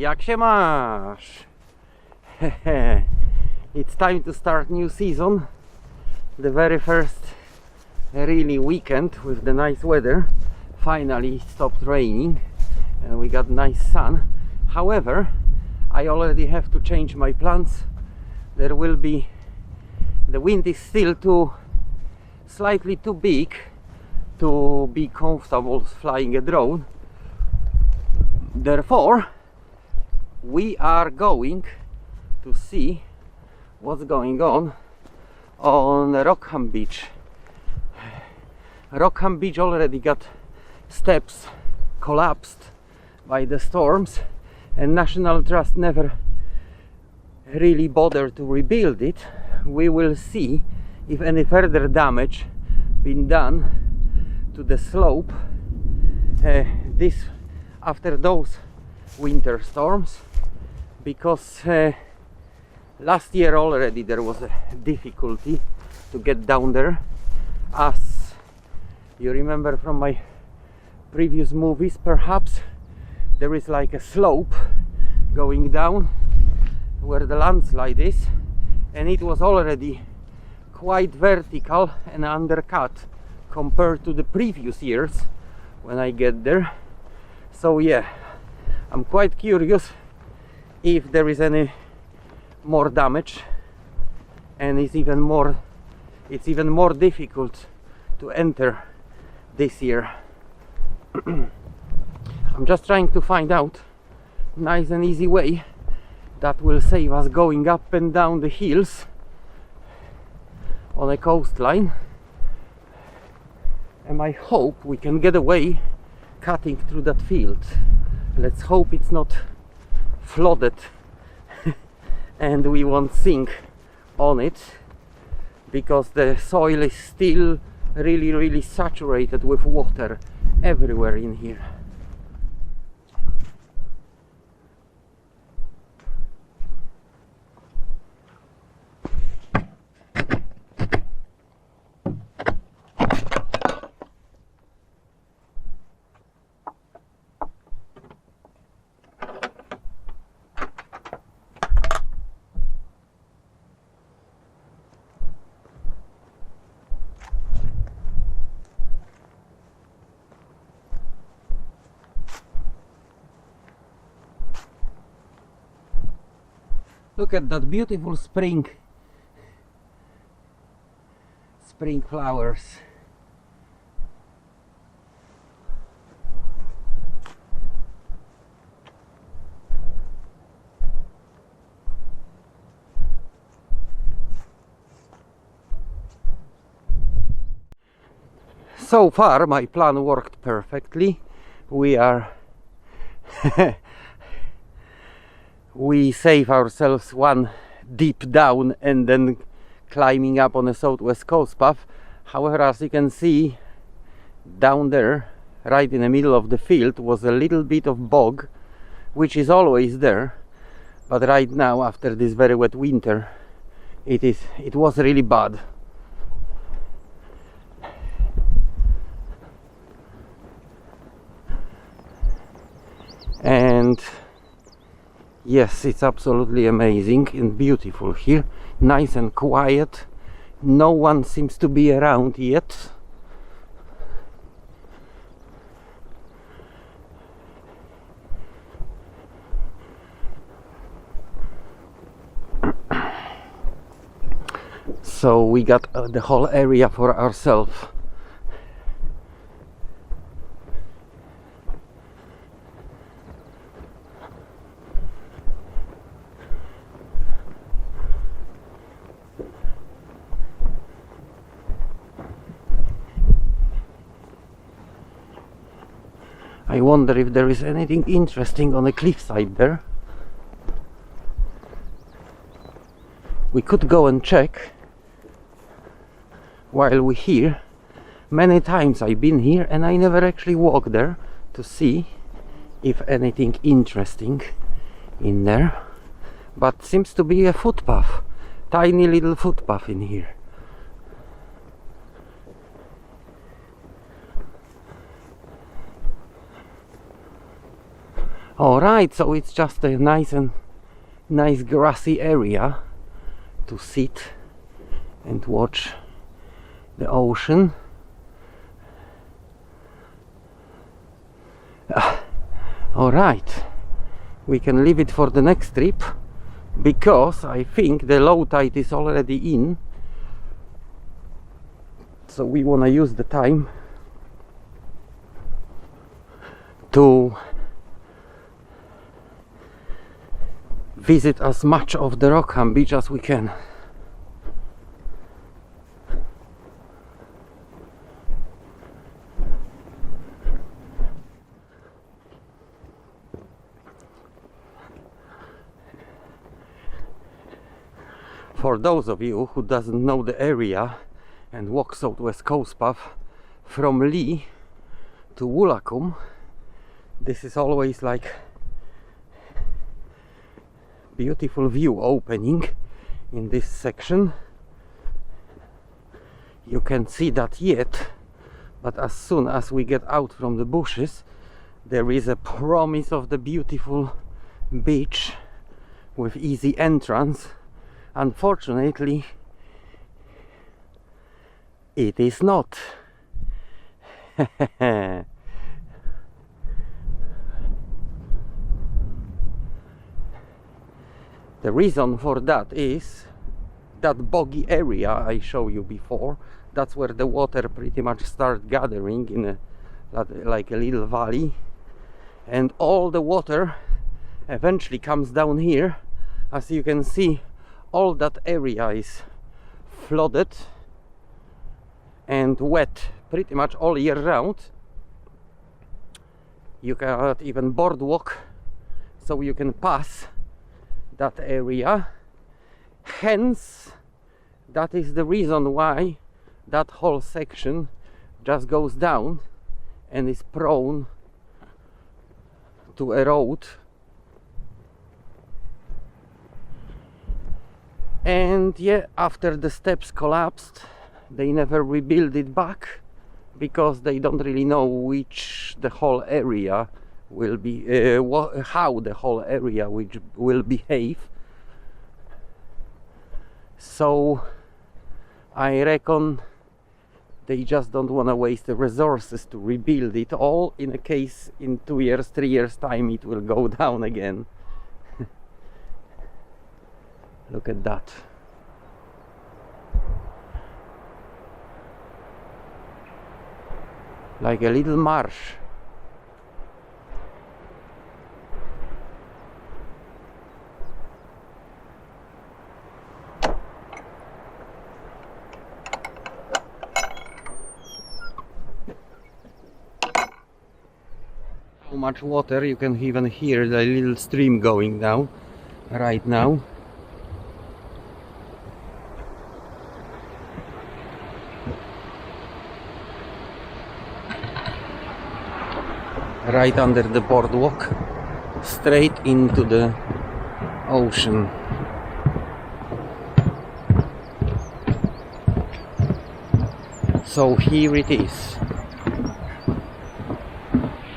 Jak się masz? It's time to start new season. The very first really weekend with the nice weather. Finally stopped raining and we got nice sun. However, I already have to change my plans. The wind is still slightly too big to be comfortable flying a drone. Therefore, we are going to see what's going on Rockham Beach. Rockham Beach already got steps collapsed by the storms, and National Trust never really bothered to rebuild it. We will see if any further damage been done to the slope after those winter storms, because last year already there was a difficulty to get down there. As you remember from my previous movies, perhaps, there is like a slope going down where the landslide is, and it was already quite vertical and undercut compared to the previous years when I get there. So yeah, I'm quite curious if there is any more damage, and it's even more difficult to enter this year. I'm just trying to find out nice and easy way that will save us going up and down the hills on a coastline, and I hope we can get away cutting through that field. Let's hope it's not flooded and we won't sink on it, because the soil is still really saturated with water everywhere in here. Look at that beautiful spring flowers. So far my plan worked perfectly. We save ourselves one deep down and then climbing up on a southwest coast path. However, as you can see, down there, right in the middle of the field, was a little bit of bog, which is always there, but right now, after this very wet winter, it was really bad. And yes, it's absolutely amazing and beautiful here, nice and quiet. No one seems to be around yet. So we got the whole area for ourselves. I wonder if there is anything interesting on the cliffside there. We could go and check while we're here. Many times I've been here and I never actually walked there to see if anything interesting in there. But seems to be a footpath, tiny little footpath in here. Alright, so it's just a nice grassy area to sit and watch the ocean. Alright, we can leave it for the next trip, because I think the low tide is already in, so we want to use the time to visit as much of the Rockham beach as we can. For those of you who doesn't know the area and walk Southwest Coast Path from Lee to Woolacombe, this is always like beautiful view opening in this section. You can see that yet, but as soon as we get out from the bushes, there is a promise of the beautiful beach with easy entrance. Unfortunately, it is not. The reason for that is that boggy area I showed you before. That's where the water pretty much starts gathering in like a little valley, and all the water eventually comes down here. As you can see, all that area is flooded and wet pretty much all year round. You cannot even boardwalk, so you can pass that area. Hence, that is the reason why that whole section just goes down and is prone to erode. And yeah, after the steps collapsed, they never rebuilt it back, because they don't really know which the whole area will be, how the whole area which will behave. So I reckon they just don't want to waste the resources to rebuild it all, in a case in 2 years, 3 years time it will go down again. Look at that. Like a little marsh. How much water, you can even hear the little stream going down right now. Right under the boardwalk, straight into the ocean. So here it is.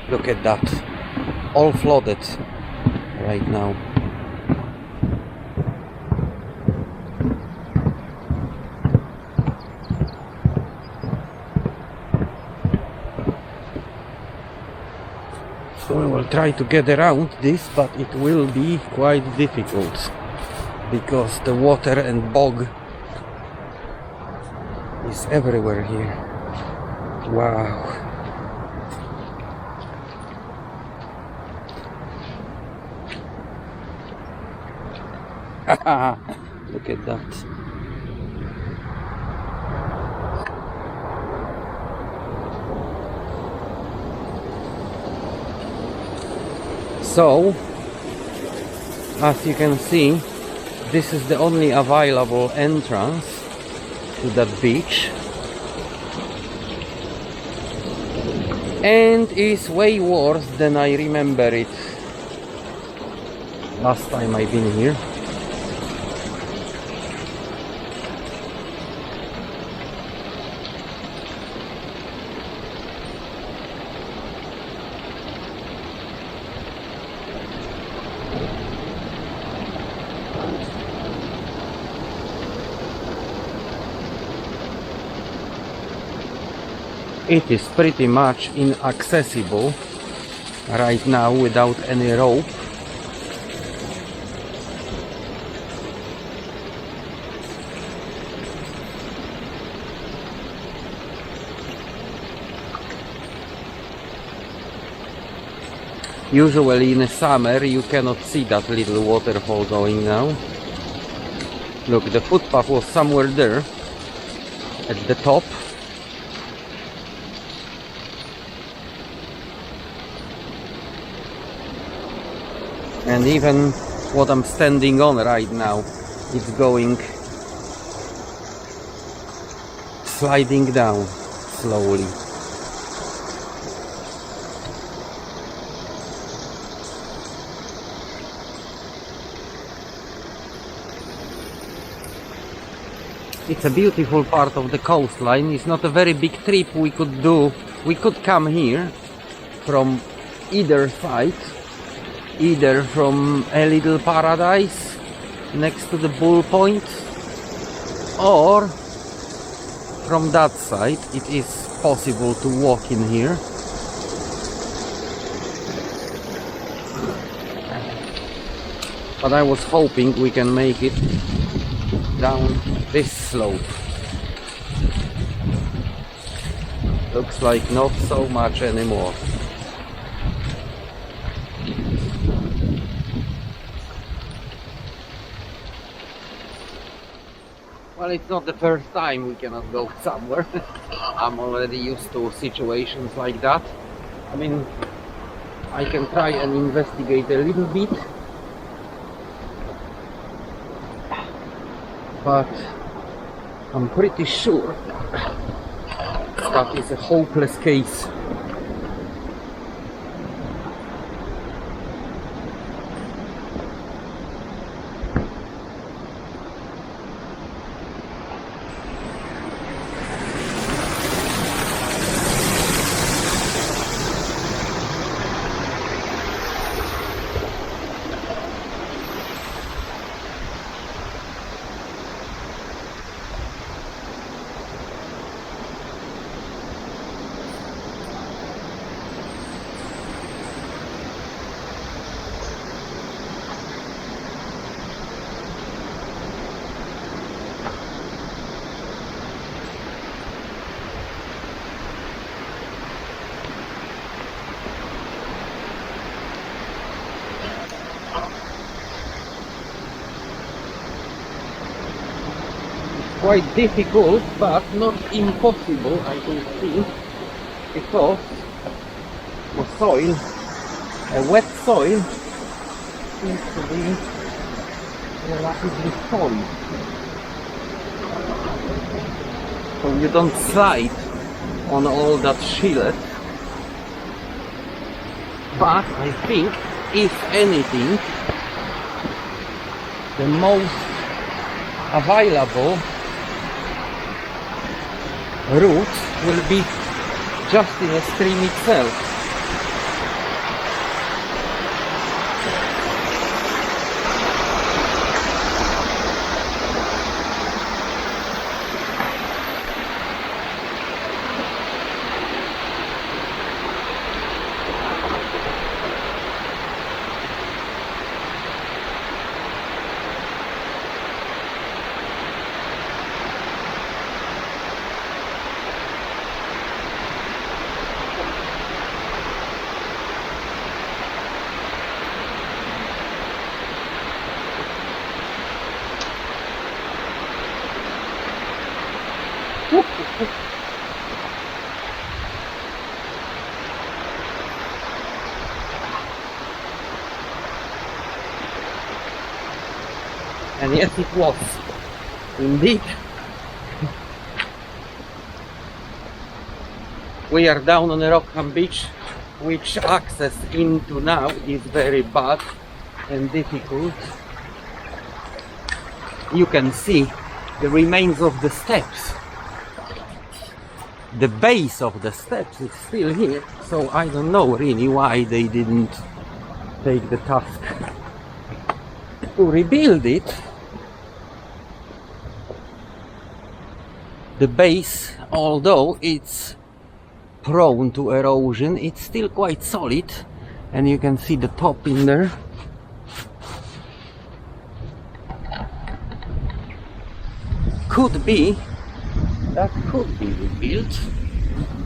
Look at that, all flooded right now. So we will try to get around this, but it will be quite difficult, because the water and bog is everywhere here. Wow. Look at that. So, as you can see, this is the only available entrance to that beach, and is way worse than I remember it last time I've been here. It is pretty much inaccessible right now without any rope. Usually in the summer you cannot see that little waterfall going now. Look, the footpath was somewhere there at the top. And even what I'm standing on right now, it's going sliding down slowly. It's a beautiful part of the coastline. It's not a very big trip we could do. We could come here from either side, either from a little paradise next to the Bull Point, or from that side. It is possible to walk in here. But I was hoping we can make it down this slope. Looks like not so much anymore. Well, it's not the first time we cannot go somewhere. I'm already used to situations like that. I mean, I can try and investigate a little bit, but I'm pretty sure that is a hopeless case. Quite difficult, but not impossible, I can see, because the soil, a wet soil, seems to be relatively solid, so you don't slide on all that shillet. But I think, if anything, the most available route will be just in the stream itself. And yes, it was indeed. We are down on the Rockham beach, which access into now is very bad and difficult. You can see the remains of the steps. The base of the steps is still here, so I don't know really why they didn't take the task to rebuild it. The base, although it's prone to erosion. It's still quite solid, and you can see the top in there. Could be rebuilt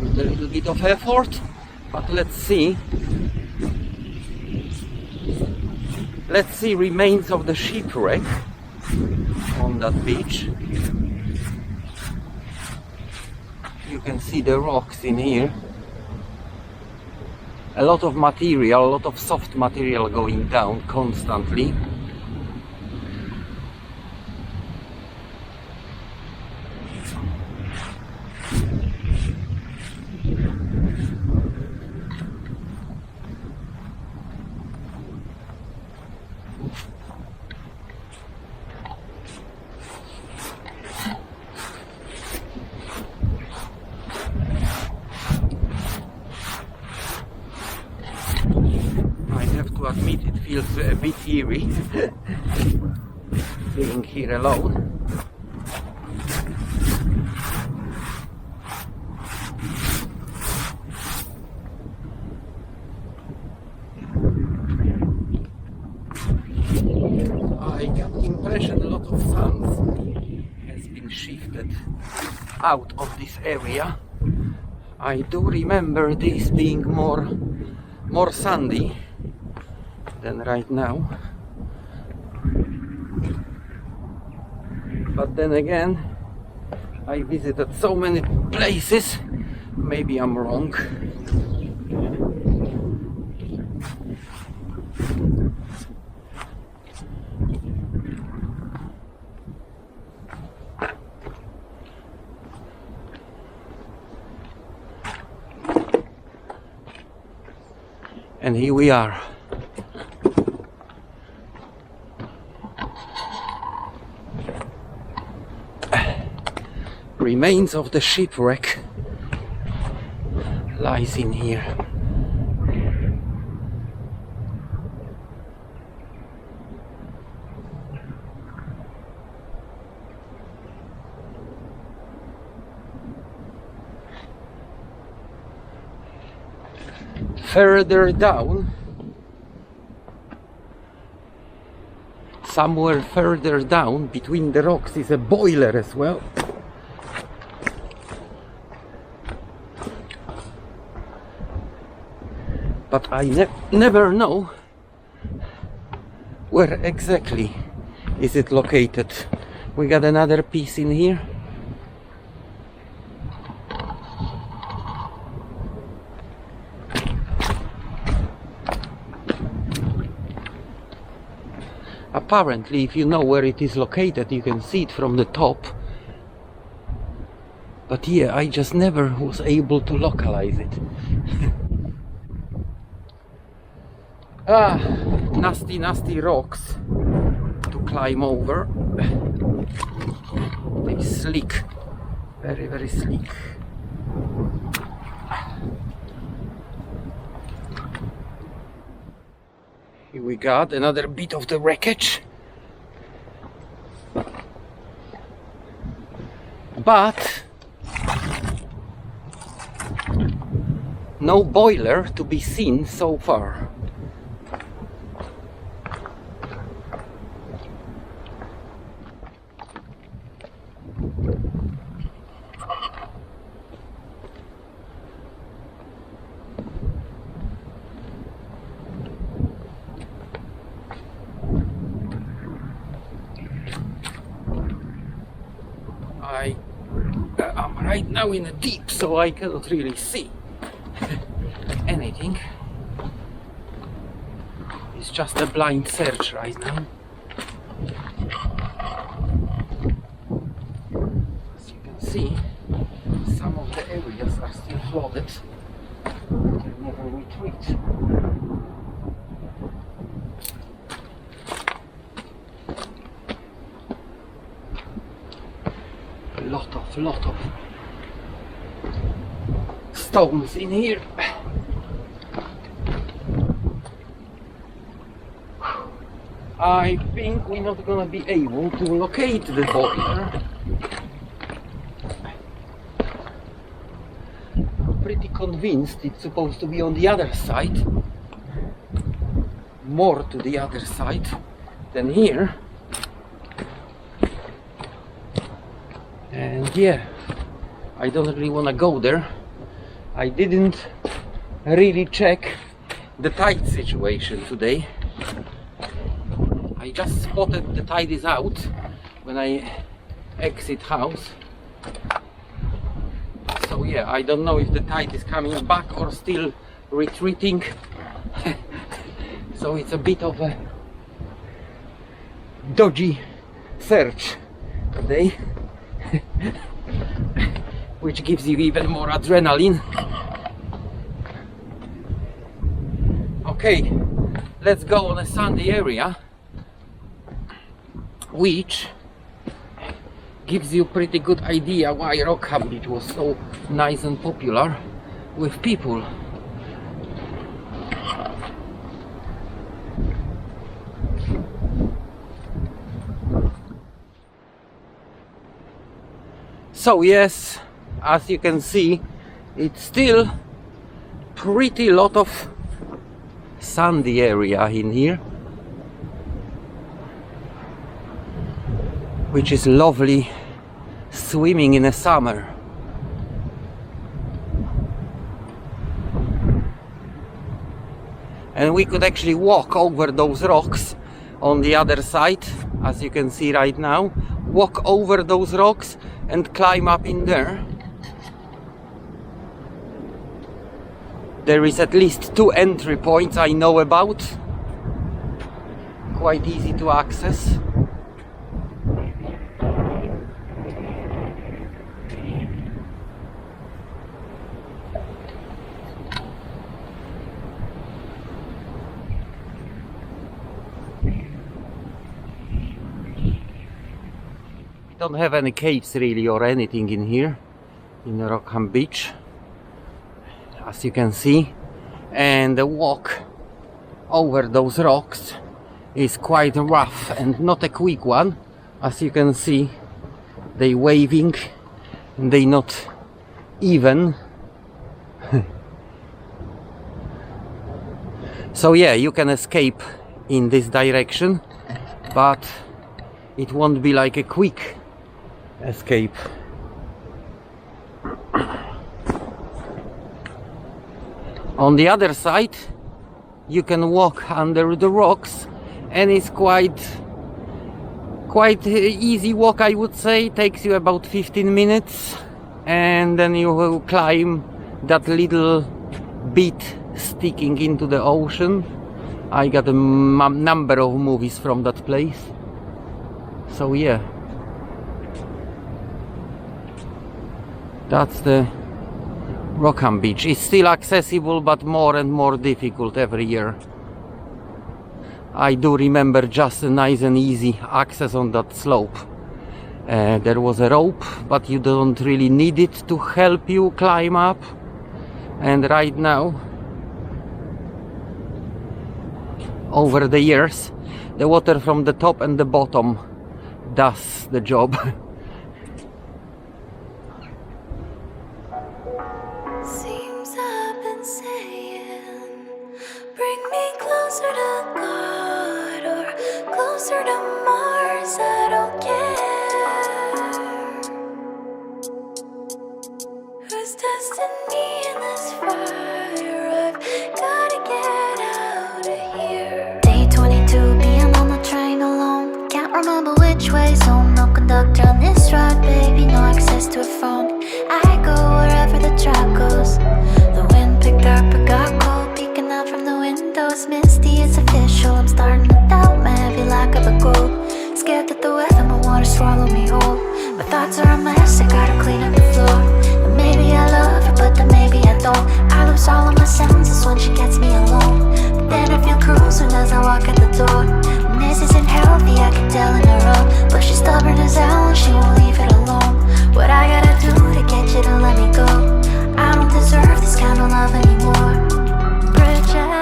with a little bit of effort, but let's see. Let's see remains of the shipwreck on that beach. You can see the rocks in here. A lot of material, a lot of soft material going down constantly. To admit, it feels a bit eerie being here alone. I got the impression a lot of sand has been shifted out of this area. I do remember this being more sandy than right now, but then again, I visited so many places, maybe I'm wrong. And here we are. Remains of the shipwreck lies in here. Further down, somewhere further down between the rocks, is a boiler as well. But I never know where exactly is it located. We got another piece in here. Apparently, if you know where it is located, you can see it from the top. But yeah, I just never was able to localize it. Nasty rocks to climb over. They slick, very slick. Here we got another bit of the wreckage, but no boiler to be seen so far. I'm right now in the deep, so I cannot really see anything. It's just a blind search right now. As you can see, some of the areas are still flooded. They never retreat. Lot of stones in here. I think we're not gonna be able to locate the boiler. I'm pretty convinced it's supposed to be on the other side, more to the other side than here. And yeah, I don't really want to go there. I didn't really check the tide situation today. I just spotted the tide is out when I exit house. So yeah, I don't know if the tide is coming back or still retreating. So it's a bit of a dodgy search today. Which gives you even more adrenaline. Okay, let's go on a sandy area, which gives you a pretty good idea why Rockham Beach was so nice and popular with people. So yes, as you can see, it's still pretty lot of sandy area in here, which is lovely swimming in the summer. And we could actually walk over those rocks on the other side, as you can see right now. Walk over those rocks and climb up in there. There is at least 2 entry points I know about. Quite easy to access. Don't have any caves really or anything in here in Rockham Beach, as you can see, and the walk over those rocks is quite rough and not a quick one. As you can see, they waving and they not even. So yeah, you can escape in this direction, but it won't be like a quick escape. On the other side, you can walk under the rocks, and it's quite easy walk, I would say. Takes you about 15 minutes, and then you will climb that little bit sticking into the ocean. I got a number of movies from that place. So yeah, that's the Rockham Beach. It's still accessible, but more and more difficult every year. I do remember just a nice and easy access on that slope. There was a rope, but you don't really need it to help you climb up. And right now, over the years, the water from the top and the bottom does the job. Seems I've been saying, bring me closer to God or closer to Mars, I don't care. Who's testing me in this fire? I've gotta get out of here. Day 22, being on the train alone. Can't remember which way's home. No conductor on this ride, baby, no access to a phone. I go wherever the track goes. The wind picked up, it got cold. Peeking out from the windows, misty, it's official. I'm starting to doubt my heavy lack of a goal. Scared that the weather might want to swallow me whole. My thoughts are a mess, I gotta clean up the floor. And maybe I love her, but then maybe I don't. I lose all of my senses when she gets me alone. But then I feel cruising as I walk at the door. And this isn't healthy, I can tell in her own. But she's stubborn as hell and she won't leave it alone. What I gotta do to get you to let me go? I don't deserve this kind of love anymore. Projecting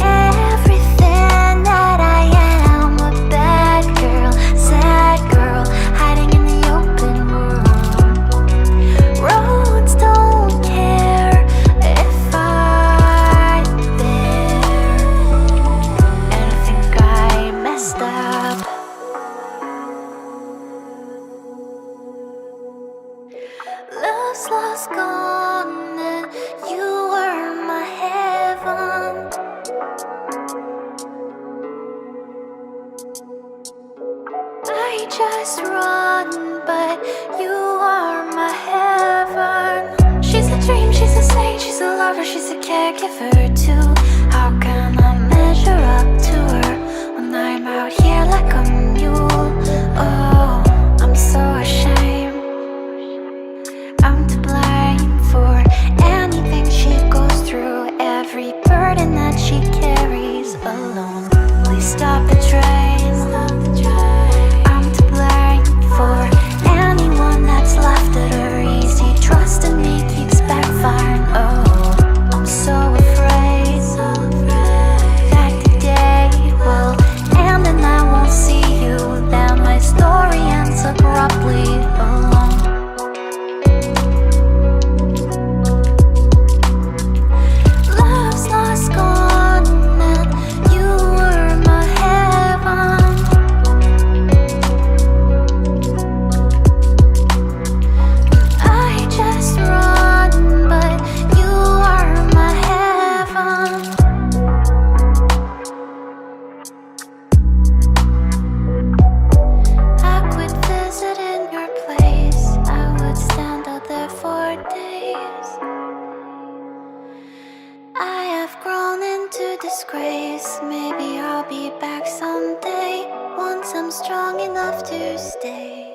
everything that I am. A bad girl, sad girl, hiding in the open world. Roads don't I just run, but you are my heaven. She's a dream, she's a saint, she's a lover, she's a caregiver too. How can I measure up to her when I'm out here like a mule? Oh, I'm so ashamed. I'm to blame for anything she goes through, every burden that she carries alone. Please stop the train. I'm to blame for anyone that's laughed at her easy. Trust in me keeps backfiring. Oh, I'm so afraid that the day will end and I won't see you. Then my story ends abruptly alone. Love's lost, gone, and you were my heaven. I just run, but you are my heaven. I quit visiting your place. I would stand out there for days. I have grown into disgrace. Maybe I'll be back someday, once I'm strong enough to stay.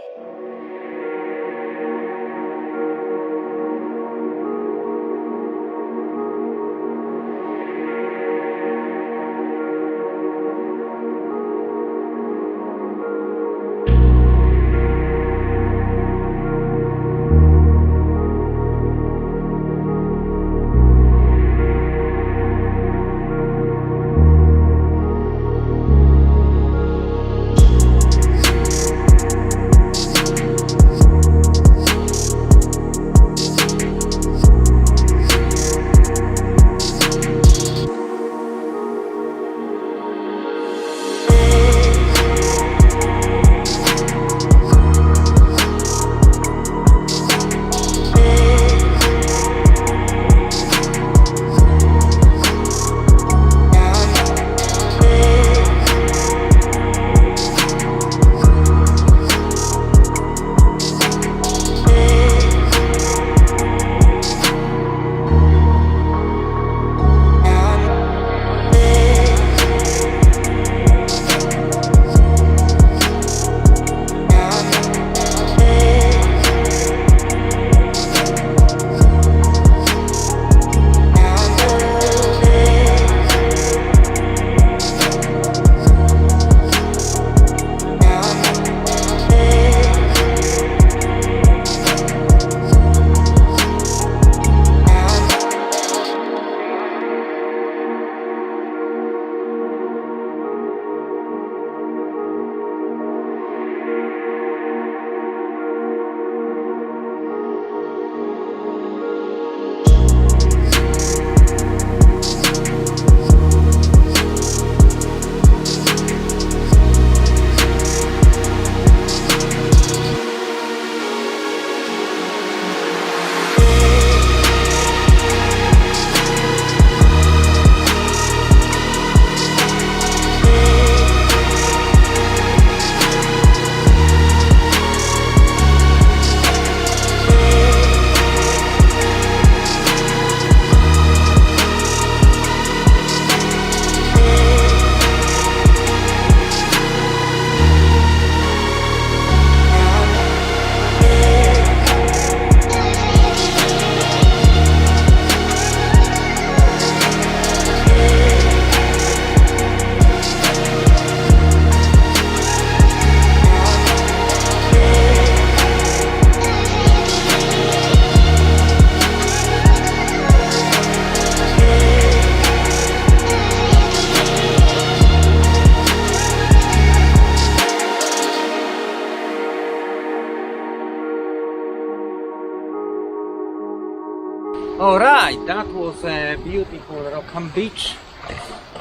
Alright, that was a beautiful Rockham beach.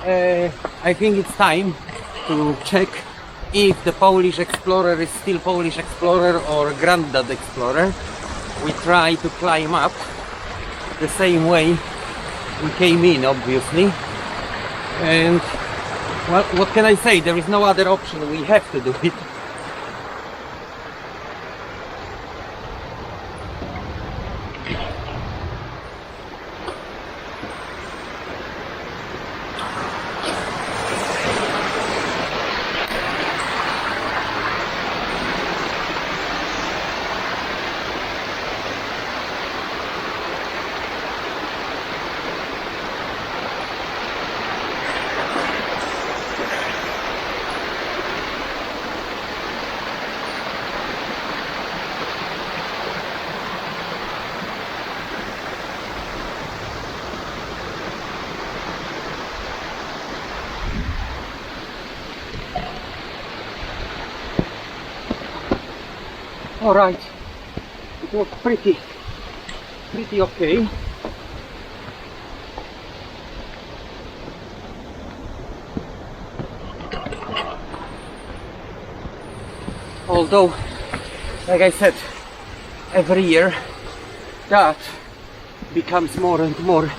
I think it's time to check if the Polish Explorer is still Polish Explorer or Granddad Explorer. We try to climb up the same way we came in, obviously. And well, what can I say? There is no other option. We have to do it. All right, it was pretty okay. Although, like I said, every year that becomes more and more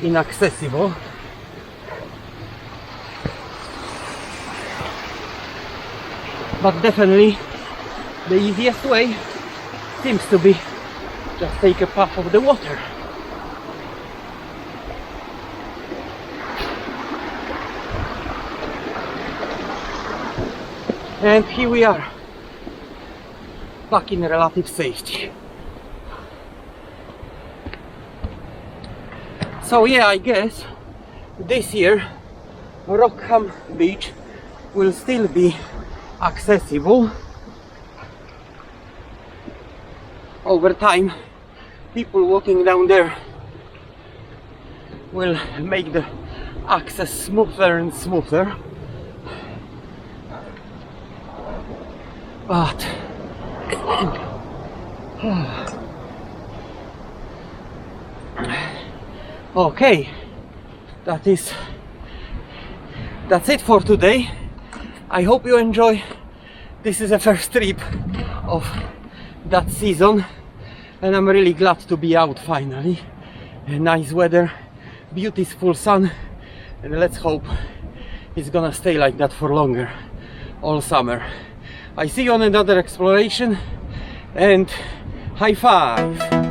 inaccessible. But definitely the easiest way seems to be just take a puff of the water. And here we are, back in relative safety. So yeah, I guess this year Rockham beach will still be accessible. Over time, people walking down there will make the access smoother and smoother. But okay, that's it for today. I hope you enjoy. This is the first trip of that season and I'm really glad to be out finally. Nice weather, beautiful sun, and let's hope it's gonna stay like that for longer, all summer. I see you on another exploration, and high five!